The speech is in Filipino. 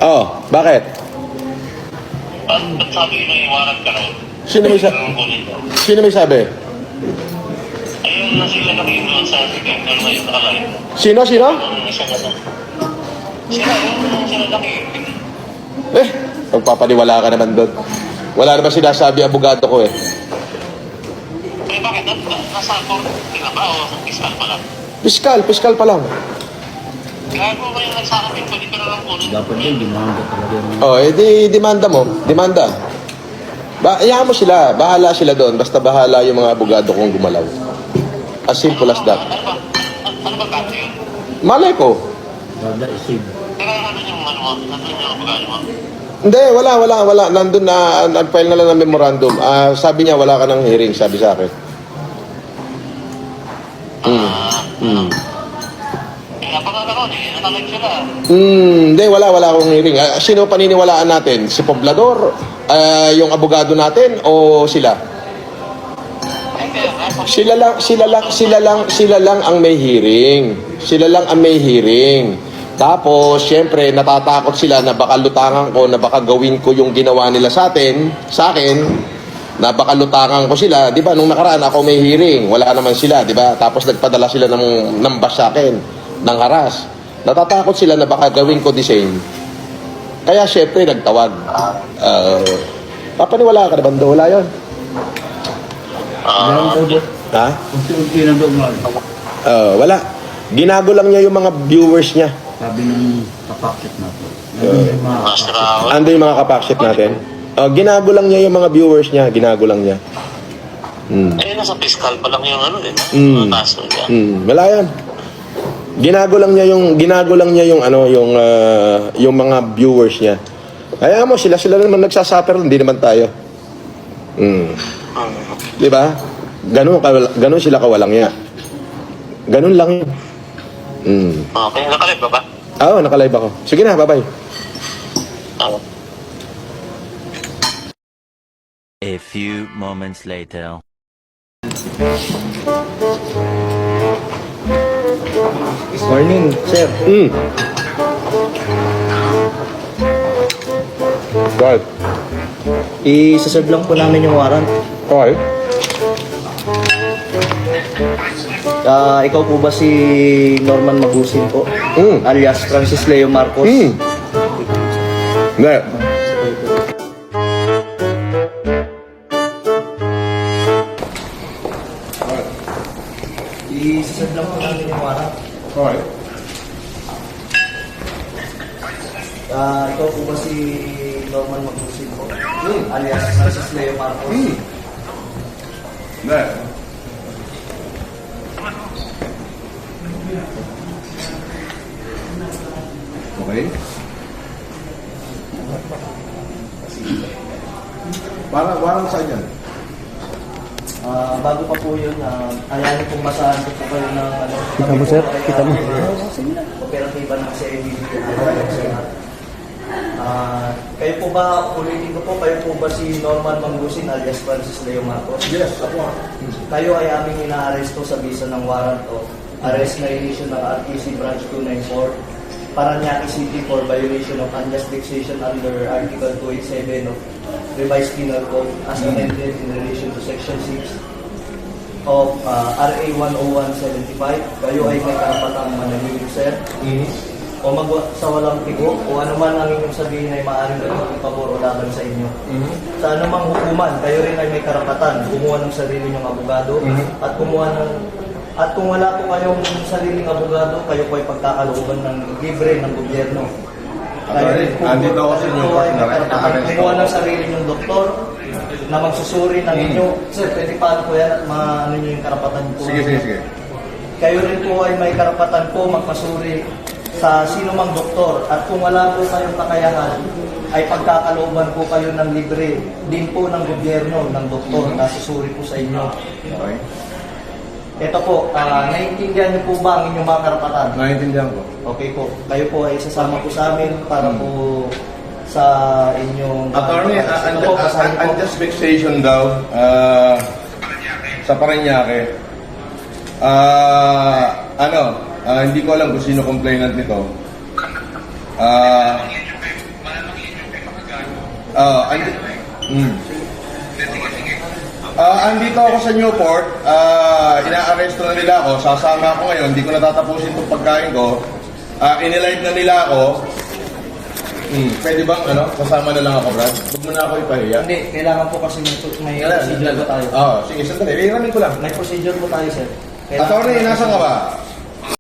Oh, bakit? Ba't sabi may warrant ka raw? Sino may, Anong kunin daw? sino may sabi? Ayun na sila nakikinig sa akin. Ano na yung nakalay? Sino? Ang isa na lang. Sila nakikinig. Magpapaniwala ka naman doon. Wala naman sinasabi abogado ko eh. Eh bakit? Nasa korte na ba o fiskal pa lang? Piskal pa lang. Gago ba yung nagsakapin? Pwede ka na lang kunin. Dapat din, demanda talaga yung... Oh, edi demanda mo. Demanda. Hayaan mo sila. Bahala sila doon. Basta bahala yung mga abogado kong gumalaw. As simple as that. Ano ba kaso yun? Malay ko. Bada isib. Teka, ano yung ano mo? Ano yung abogado mo? Hindi, wala. Nandun na, nag-file na lang ng memorandum. Sabi niya, wala ka ng hearing, sabi sa akin. Napakala ko, natalag sila. Hindi, wala akong hearing. Sino paniniwalaan natin? Si Poblador? Yung abogado natin? O sila? Sila lang ang may hearing. Sila lang ang may hearing. Tapos, syempre, natatakot sila na baka lutangan ko, na baka gawin ko yung ginawa nila sa akin, na baka lutangan ko sila. Di ba, nung nakaraan ako may hearing, wala naman sila, di ba? Tapos nagpadala sila ng bus sa akin, ng haras. Natatakot sila na baka gawin ko the same. Kaya, syempre, nagtawag. Papaniwala ka na ba? Wala yun. Ha? Unti-unti na doon nga. Wala. Ginago lang niya yung mga viewers niya. Sabi ng kapakit natin. Ando yung mga kapakship natin. Ginago lang niya yung mga viewers niya. Ginago lang niya. Eh, nasa fiscal pa lang yung ano din. Mga kaso niya. Wala yan. Ginago lang niya yung ano, yung mga viewers niya. Kaya mo, sila naman nagsasuffer, hindi naman tayo. Di ba? Ganun sila kawalang niya. Ganun lang yun. Okay, nakalive ba ba? Oo, nakalive ako. Sige na, bye-bye. A few moments later. Morning, sir. Right. I-serve lang po namin yung warrant. Okay. Ikaw po ba si Norman Magusin po? Alias Francis Leo Marcos? Hindi. I-serve lang po namin yung warrant. Okay. Ikaw po ba si Norman Magusin po? Alias Francis Leo Marcos? Hindi. Okay. Parang saan yan? Bago pa po yun, ayanin pong masahan ko po kayo ng ano. Kita mo, sir? Kita mo? Operatiba ng CIDD. Kayo po ba, ulitin ko po, kayo po ba si Norman Magusin alias Francis Leo Marcos? Yes, ako. Kayo ay aming inaaresto sa bisa ng warrant of arrest na issue ng RTC Branch 294 Paranaque City for violation of unjust vexation under Article 287 of Revised Penal Code as amended in relation to Section 6 of RA 10175. Kayo ay may karapatang manahimik, sir. O sa walang tigo o anuman ang inyong sabihin ay maaaring gawin pabor o laban sa inyo. Sa anumang hukuman, kayo rin ay may karapatan kumuha ng sarili niyong abogado at kumuha ng at kung wala po kayong sariling abogado, kayo po ay pagkakalooban ng libre ng gobyerno. Kayo rin po, Andito ako sa inyo, po ay may karapatan kumuha ng sarili niyong doktor na magsusuri ng inyo. Sir, pwede paano po yan at maano niyo yung karapatan po? Sige. Kayo rin po ay may karapatan po magpasuri sa sino mang doktor at kung wala po kayong kakayahan ay pagkakalooban po kayo ng libre din po ng gobyerno ng doktor na susuri po sa inyo. Okay. Ito po, naiintindihan niyo po ba ang inyong mga karapatan? Naiintindihan ko. Okay po, kayo po ay sasama po sa amin para po sa inyong... Attorney, ito po, basahin po. unjust vexation daw sa Paranaque. Hindi ko alam kung sino complainant nito. Andito ako sa Newport. Ina-arresto na nila ako. Sasama ako ngayon. Hindi ko natatapusin itong pagkain ko. Inilive na nila ako. Pwede bang kasama na lang ako, Brad? Huwag mo na ako ipahiya. Hindi, kailangan po kasi may procedure po tayo. Sige, sandali. Hiramin ko lang. May procedure po tayo, sir. Kailangan Attorney, nasa ka ba?